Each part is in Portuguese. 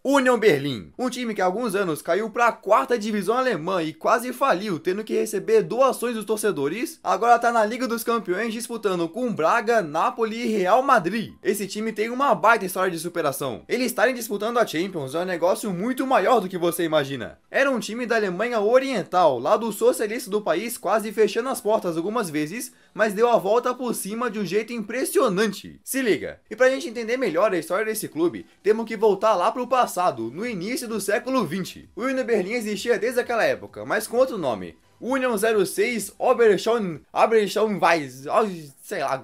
Union Berlin, um time que há alguns anos caiu para a 4ª divisão alemã e quase faliu, tendo que receber doações dos torcedores, agora tá na Liga dos Campeões disputando com Braga, Napoli e Real Madrid. Esse time tem uma baita história de superação. Eles estarem disputando a Champions é um negócio muito maior do que você imagina. Era um time da Alemanha Oriental, lado socialista do país, quase fechando as portas algumas vezes, mas deu a volta por cima de um jeito impressionante. Se liga, e pra gente entender melhor a história desse clube, temos que voltar lá pro passado, no início do século XX. O Union Berlin existia desde aquela época, mas com outro nome. Union 06 Oberschonweide, sei lá,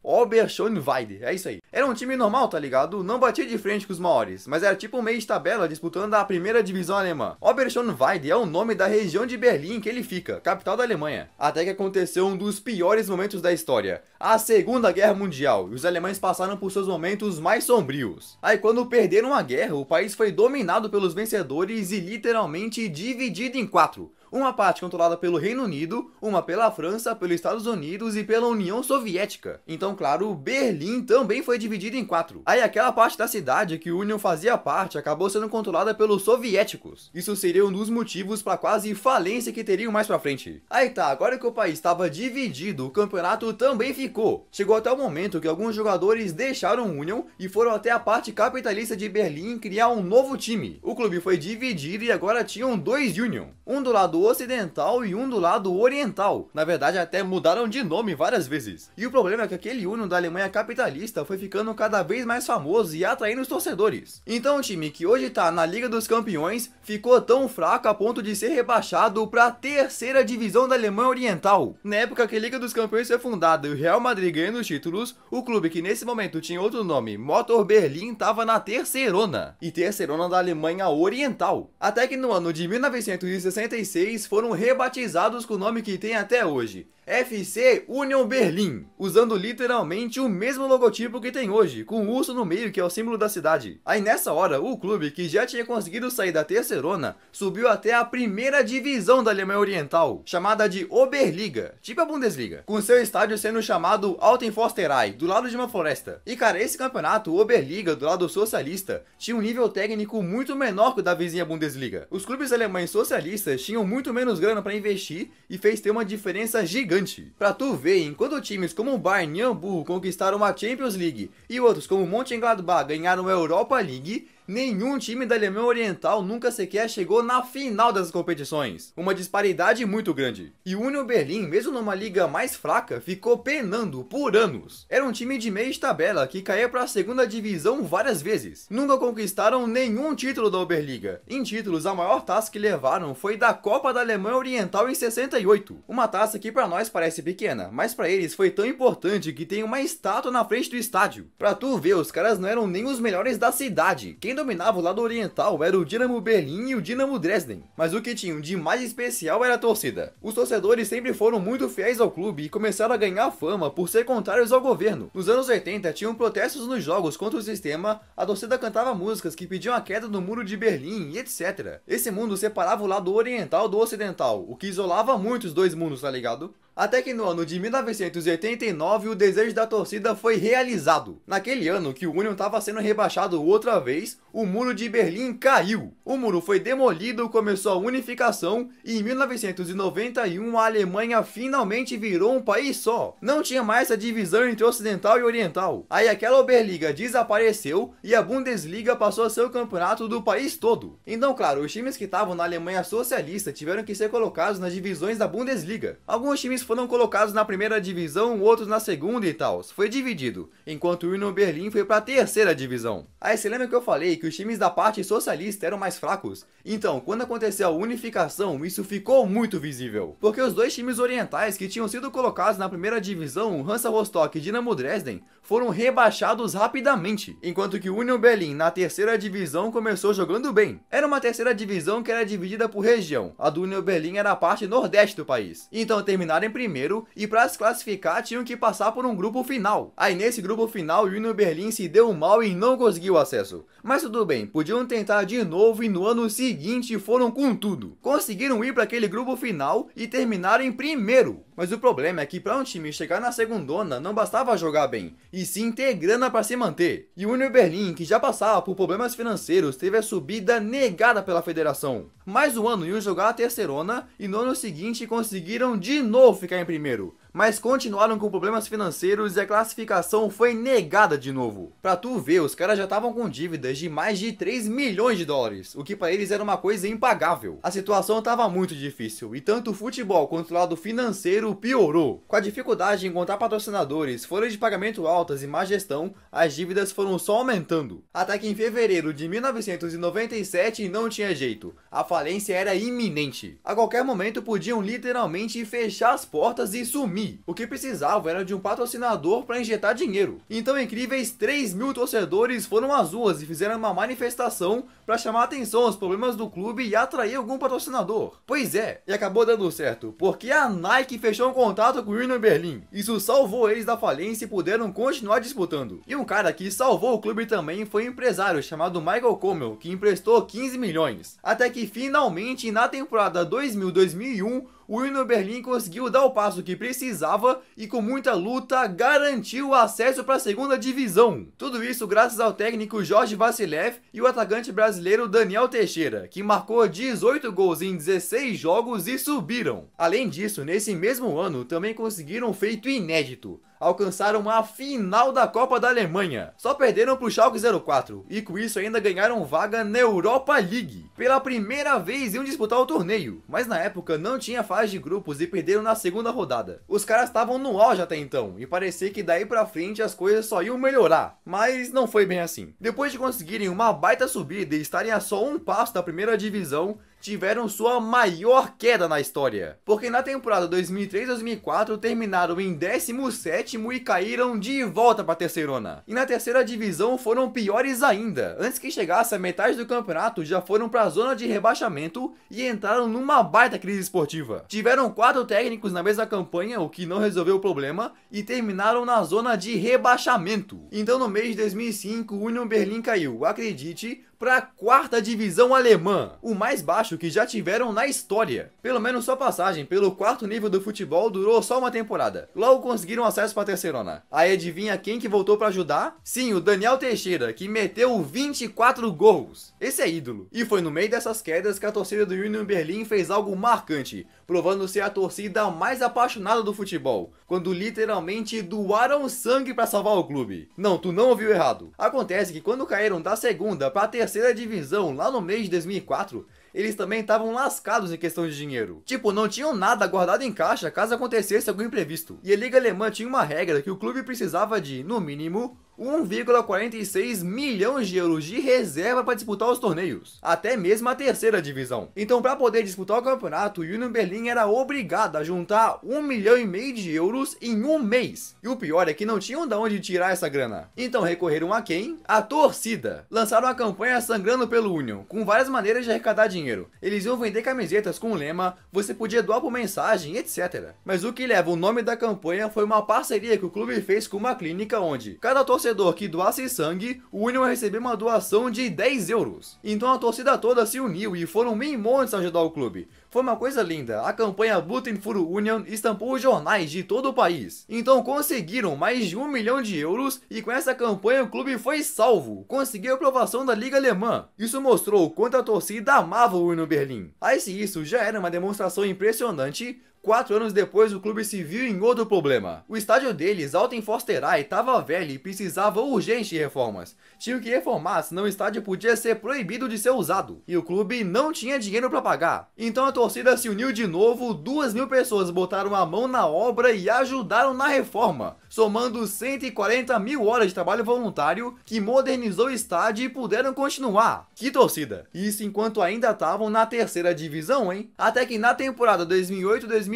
Oberschonweide, é isso aí. Era um time normal, tá ligado? Não batia de frente com os maiores, mas era tipo um meio de tabela disputando a 1ª divisão alemã. Oberschonweide é o nome da região de Berlim que ele fica, capital da Alemanha. Até que aconteceu um dos piores momentos da história, a Segunda Guerra Mundial, e os alemães passaram por seus momentos mais sombrios. Aí quando perderam a guerra, o país foi dominado pelos vencedores e literalmente dividido em 4. Uma parte controlada pelo Reino Unido, uma pela França, pelos Estados Unidos e pela União Soviética. Então, claro, Berlim também foi dividida em 4. Aí aquela parte da cidade que o Union fazia parte acabou sendo controlada pelos soviéticos. Isso seria um dos motivos para quase falência que teriam mais pra frente. Aí tá, agora que o país estava dividido, o campeonato também ficou. Chegou até o momento que alguns jogadores deixaram o Union e foram até a parte capitalista de Berlim criar um novo time. O clube foi dividido e agora tinham 2 Union. Um do lado ocidental e um do lado oriental. Na verdade, até mudaram de nome várias vezes. E o problema é que aquele Union da Alemanha capitalista foi ficando cada vez mais famoso e atraindo os torcedores. Então o time que hoje tá na Liga dos Campeões ficou tão fraco a ponto de ser rebaixado para a 3ª divisão da Alemanha Oriental. Na época que a Liga dos Campeões foi fundada e o Real Madrid ganhando os títulos, o clube que nesse momento tinha outro nome, Motor Berlin, tava na terceirona. E terceirona da Alemanha Oriental. Até que no ano de 1966 foram rebatizados com o nome que tem até hoje, FC Union Berlin, usando literalmente o mesmo logotipo que tem hoje, com o urso no meio que é o símbolo da cidade. Aí nessa hora, o clube, que já tinha conseguido sair da terceirona, subiu até a 1ª divisão da Alemanha Oriental, chamada de Oberliga, tipo a Bundesliga, com seu estádio sendo chamado Altenforsterei, do lado de uma floresta. E cara, esse campeonato, Oberliga, do lado socialista, tinha um nível técnico muito menor que o da vizinha Bundesliga. Os clubes alemães socialistas tinham muito menos grana para investir e fez ter uma diferença gigante. Pra tu ver, enquanto times como o Bayern e Hamburgo conquistaram a Champions League e outros como Mönchengladbach ganharam a Europa League, nenhum time da Alemanha Oriental nunca sequer chegou na final das competições. Uma disparidade muito grande. E o Union Berlin, mesmo numa liga mais fraca, ficou penando por anos. Era um time de meio de tabela que caía para a 2ª divisão várias vezes. Nunca conquistaram nenhum título da Oberliga. Em títulos, a maior taça que levaram foi da Copa da Alemanha Oriental em 68. Uma taça que para nós parece pequena, mas para eles foi tão importante que tem uma estátua na frente do estádio. Pra tu ver, os caras não eram nem os melhores da cidade. Quem dominava o lado oriental era o Dinamo Berlim e o Dinamo Dresden, mas o que tinham de mais especial era a torcida. Os torcedores sempre foram muito fiéis ao clube e começaram a ganhar fama por ser contrários ao governo. Nos anos 80 tinham protestos nos jogos contra o sistema, a torcida cantava músicas que pediam a queda do muro de Berlim e etc. Esse mundo separava o lado oriental do ocidental, o que isolava muito os dois mundos, tá ligado? Até que no ano de 1989 o desejo da torcida foi realizado. Naquele ano que o Union estava sendo rebaixado outra vez, o muro de Berlim caiu. O muro foi demolido, começou a unificação e em 1991 a Alemanha finalmente virou um país só. Não tinha mais essa divisão entre ocidental e oriental. Aí aquela Oberliga desapareceu e a Bundesliga passou a ser o campeonato do país todo. Então claro, os times que estavam na Alemanha socialista tiveram que ser colocados nas divisões da Bundesliga. Alguns times foram colocados na 1ª divisão, outros na 2ª e tal. Foi dividido, enquanto o Union Berlin foi para a 3ª divisão. Aí você lembra que eu falei que os times da parte socialista eram mais fracos? Então, quando aconteceu a unificação, isso ficou muito visível. Porque os dois times orientais que tinham sido colocados na 1ª divisão, Hansa Rostock e Dinamo Dresden, foram rebaixados rapidamente, enquanto que o Union Berlin na 3ª divisão começou jogando bem. Era uma 3ª divisão que era dividida por região, a do Union Berlin era a parte nordeste do país. Então terminaram em primeiro e para se classificar tinham que passar por um grupo final. Aí nesse grupo final o Union Berlin se deu mal e não conseguiu acesso. Mas tudo bem, podiam tentar de novo e no ano seguinte foram com tudo. Conseguiram ir para aquele grupo final e terminaram em primeiro. Mas o problema é que para um time chegar na segundona não bastava jogar bem, e sim ter grana para se manter. E o Union Berlin, que já passava por problemas financeiros, teve a subida negada pela federação. Mais um ano iam jogar a terceirona e no ano seguinte conseguiram de novo ficar em primeiro, mas continuaram com problemas financeiros e a classificação foi negada de novo. Pra tu ver, os caras já estavam com dívidas de mais de 3 milhões de dólares, o que pra eles era uma coisa impagável. A situação estava muito difícil, e tanto o futebol quanto o lado financeiro piorou. Com a dificuldade em encontrar patrocinadores, folhas de pagamento altas e má gestão, as dívidas foram só aumentando. Até que em fevereiro de 1997 não tinha jeito, a falência era iminente. A qualquer momento podiam literalmente fechar as portas e sumir. O que precisavam era de um patrocinador para injetar dinheiro. Então incríveis 3 mil torcedores foram às ruas e fizeram uma manifestação para chamar atenção aos problemas do clube e atrair algum patrocinador. Pois é, e acabou dando certo, porque a Nike fechou um contrato com o Union Berlin. Isso salvou eles da falência e puderam continuar disputando. E um cara que salvou o clube também foi um empresário chamado Michael Commel, que emprestou 15 milhões. Até que finalmente na temporada 2000-2001 o Union Berlin conseguiu dar o passo que precisava e com muita luta garantiu o acesso para a segunda divisão. Tudo isso graças ao técnico Jorge Vassilev e o atacante brasileiro Daniel Teixeira, que marcou 18 gols em 16 jogos e subiram. Além disso, nesse mesmo ano também conseguiram um feito inédito. Alcançaram a final da Copa da Alemanha. Só perderam para o Schalke 04 e com isso ainda ganharam vaga na Europa League. Pela primeira vez iam disputar o torneio, mas na época não tinha fase de grupos e perderam na segunda rodada. Os caras estavam no auge até então e parecia que daí pra frente as coisas só iam melhorar, mas não foi bem assim. Depois de conseguirem uma baita subida e estarem a só um passo da primeira divisão, tiveram sua maior queda na história, porque na temporada 2003-2004 terminaram em 17º e caíram de volta para a terceirona. E na terceira divisão foram piores ainda, antes que chegasse a metade do campeonato já foram para a zona de rebaixamento e entraram numa baita crise esportiva. Tiveram 4 técnicos na mesma campanha, o que não resolveu o problema, e terminaram na zona de rebaixamento. Então no mês de 2005 o Union Berlin caiu, acredite, para a 4ª divisão alemã, o mais baixo que já tiveram na história. Pelo menos sua passagem pelo 4º nível do futebol durou só uma temporada. Logo conseguiram acesso para a terceirona. Aí adivinha quem que voltou para ajudar? Sim, o Daniel Teixeira, que meteu 24 gols. Esse é ídolo. E foi no meio dessas quedas que a torcida do Union Berlin fez algo marcante, provando ser a torcida mais apaixonada do futebol, quando literalmente doaram sangue para salvar o clube. Não, tu não ouviu errado. Acontece que quando caíram da segunda para a terceira divisão lá no mês de 2004, eles também estavam lascados em questão de dinheiro. Tipo, não tinham nada guardado em caixa caso acontecesse algum imprevisto. E a Liga Alemã tinha uma regra que o clube precisava de, no mínimo, 1,46 milhões de euros de reserva para disputar os torneios, até mesmo a terceira divisão. Então, para poder disputar o campeonato, o Union Berlin era obrigado a juntar 1,5 milhão de euros em um mês. E o pior é que não tinham de onde tirar essa grana. Então recorreram a quem? A torcida. Lançaram a campanha Sangrando pelo Union, com várias maneiras de arrecadar dinheiro. Eles iam vender camisetas com o lema "Você podia doar por mensagem", etc. Mas o que leva o nome da campanha foi uma parceria que o clube fez com uma clínica onde cada torcedor que doasse sangue, o Union recebeu uma doação de 10 euros. Então a torcida toda se uniu e foram mil montes ajudar o clube. Foi uma coisa linda. A campanha Bluten für Union estampou jornais de todo o país. Então conseguiram mais de 1 milhão de euros e com essa campanha o clube foi salvo. Conseguiu a aprovação da Liga Alemã. Isso mostrou o quanto a torcida amava o Union Berlin. Aí se isso já era uma demonstração impressionante, 4 anos depois o clube se viu em outro problema. O estádio deles, Alten Forsterei, estava velho e precisava urgente de reformas. Tinham que reformar, senão o estádio podia ser proibido de ser usado. E o clube não tinha dinheiro para pagar. Então a torcida se uniu de novo, 2.000 pessoas botaram a mão na obra e ajudaram na reforma, somando 140 mil horas de trabalho voluntário que modernizou o estádio e puderam continuar. Que torcida! Isso enquanto ainda estavam na terceira divisão, hein? Até que na temporada 2008-2009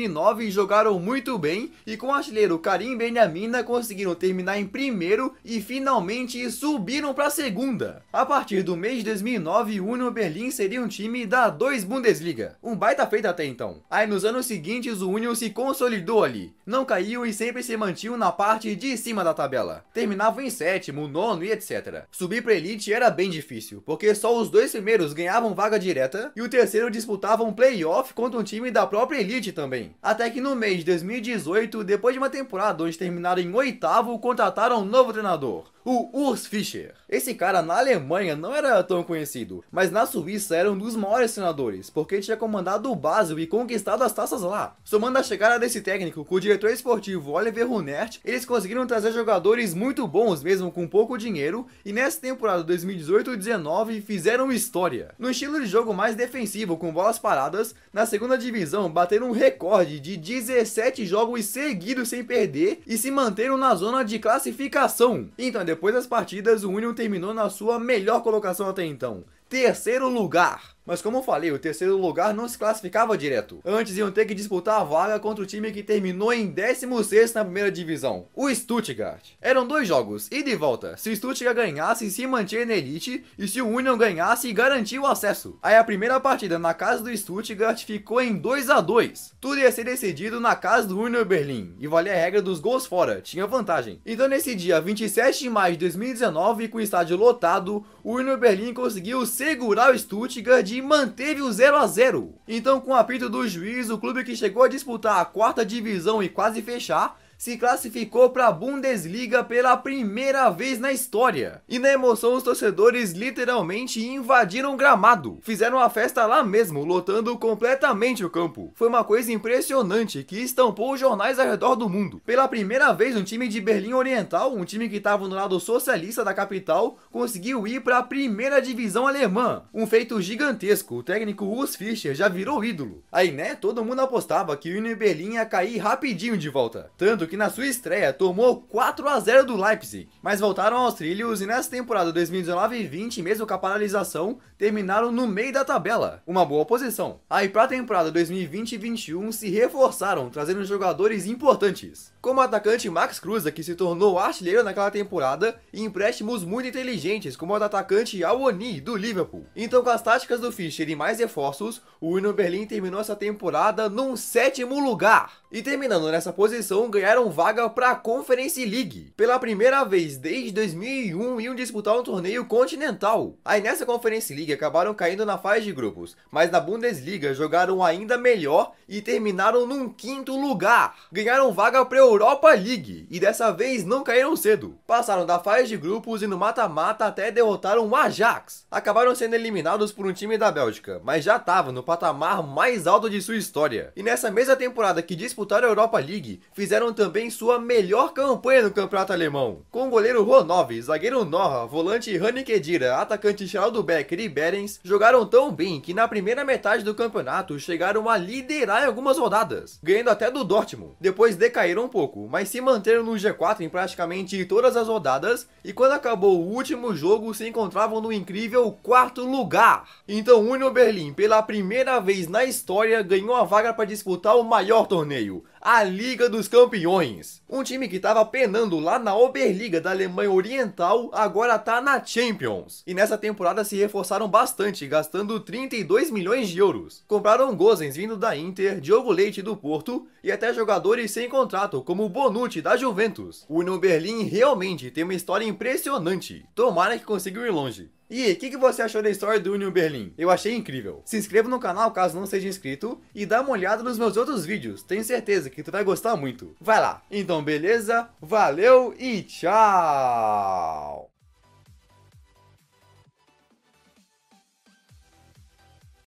jogaram muito bem e com o artilheiro Karim Benhamina conseguiram terminar em primeiro e finalmente subiram para a segunda. A partir do mês de 2009, o Union Berlin seria um time da 2 Bundesliga. Um baita feito até então. Aí nos anos seguintes o Union se consolidou ali. Não caiu e sempre se mantinham na parte parte de cima da tabela. Terminavam em sétimo, nono e etc. Subir pra Elite era bem difícil, porque só os dois primeiros ganhavam vaga direta e o terceiro disputava um playoff contra um time da própria Elite também. Até que no mês de 2018, depois de uma temporada onde terminaram em oitavo, contrataram um novo treinador, o Urs Fischer. Esse cara na Alemanha não era tão conhecido, mas na Suíça era um dos maiores treinadores, porque tinha comandado o Basel e conquistado as taças lá. Somando a chegada desse técnico com o diretor esportivo Oliver Runert, eles conseguiram trazer jogadores muito bons mesmo com pouco dinheiro, e nessa temporada 2018-19 fizeram história. No estilo de jogo mais defensivo com bolas paradas, na segunda divisão bateram um recorde de 17 jogos seguidos sem perder e se manteram na zona de classificação. Então, depois das partidas, o Union terminou na sua melhor colocação até então, terceiro lugar. Mas como eu falei, o terceiro lugar não se classificava direto. Antes iam ter que disputar a vaga contra o time que terminou em 16º na primeira divisão, o Stuttgart. Eram dois jogos, ida e volta. Se o Stuttgart ganhasse, se mantinha na Elite, e se o Union ganhasse, garantia o acesso. Aí a primeira partida na casa do Stuttgart ficou em 2-2. Tudo ia ser decidido na casa do Union Berlin, e valia a regra dos gols fora, tinha vantagem. Então nesse dia 27 de maio de 2019, com o estádio lotado, o Union Berlin conseguiu segurar o Stuttgart e manteve o 0-0. Então, com o apito do juiz, o clube que chegou a disputar a quarta divisão e quase fechar, se classificou para a Bundesliga pela primeira vez na história. E na emoção, os torcedores literalmente invadiram o gramado. Fizeram a festa lá mesmo, lotando completamente o campo. Foi uma coisa impressionante que estampou os jornais ao redor do mundo. Pela primeira vez, um time de Berlim Oriental, um time que estava no lado socialista da capital, conseguiu ir para a primeira divisão alemã. Um feito gigantesco. O técnico Urs Fischer já virou ídolo. Aí, né, todo mundo apostava que o Union Berlin ia cair rapidinho de volta. Tanto que na sua estreia tomou 4-0 do Leipzig, mas voltaram aos trilhos e nessa temporada 2019 e 20, mesmo com a paralisação, terminaram no meio da tabela, uma boa posição. Aí para a temporada 2020 e 21 se reforçaram, trazendo jogadores importantes, como o atacante Max Kruse, que se tornou artilheiro naquela temporada, e empréstimos muito inteligentes, como o do atacante Awoniyi, do Liverpool. Então, com as táticas do Fischer e mais reforços, o Union Berlin terminou essa temporada num 7º lugar. E terminando nessa posição, ganharam vaga para a Conference League. Pela primeira vez desde 2001, iam disputar um torneio continental. Aí nessa Conference League acabaram caindo na fase de grupos, mas na Bundesliga jogaram ainda melhor e terminaram num 5º lugar. Ganharam vaga para a Europa League e dessa vez não caíram cedo. Passaram da fase de grupos e no mata-mata até derrotaram o Ajax. Acabaram sendo eliminados por um time da Bélgica, mas já estavam no patamar mais alto de sua história. E nessa mesma temporada que disputaram a Europa League, fizeram também sua melhor campanha no campeonato alemão. Com o goleiro Ronov, zagueiro Norra, volante Rani Khedira, atacante Geraldo Becker e Behrens, jogaram tão bem que na primeira metade do campeonato chegaram a liderar em algumas rodadas, ganhando até do Dortmund. Depois decaíram um pouco, mas se manteram no G4 em praticamente todas as rodadas, e quando acabou o último jogo se encontravam no incrível 4º lugar. Então o Union Berlin, pela primeira vez na história, ganhou a vaga para disputar o maior torneio, a Liga dos Campeões. Um time que estava penando lá na Oberliga da Alemanha Oriental, agora tá na Champions. E nessa temporada se reforçaram bastante, gastando 32 milhões de euros. Compraram Gosens vindo da Inter, Diogo Leite do Porto e até jogadores sem contrato, como Bonucci da Juventus. O Union Berlin realmente tem uma história impressionante. Tomara que consigam ir longe. E aí, o que você achou da história do Union Berlin? Eu achei incrível. Se inscreva no canal caso não seja inscrito e dá uma olhada nos meus outros vídeos. Tenho certeza que tu vai gostar muito. Vai lá. Então, beleza? Valeu e tchau!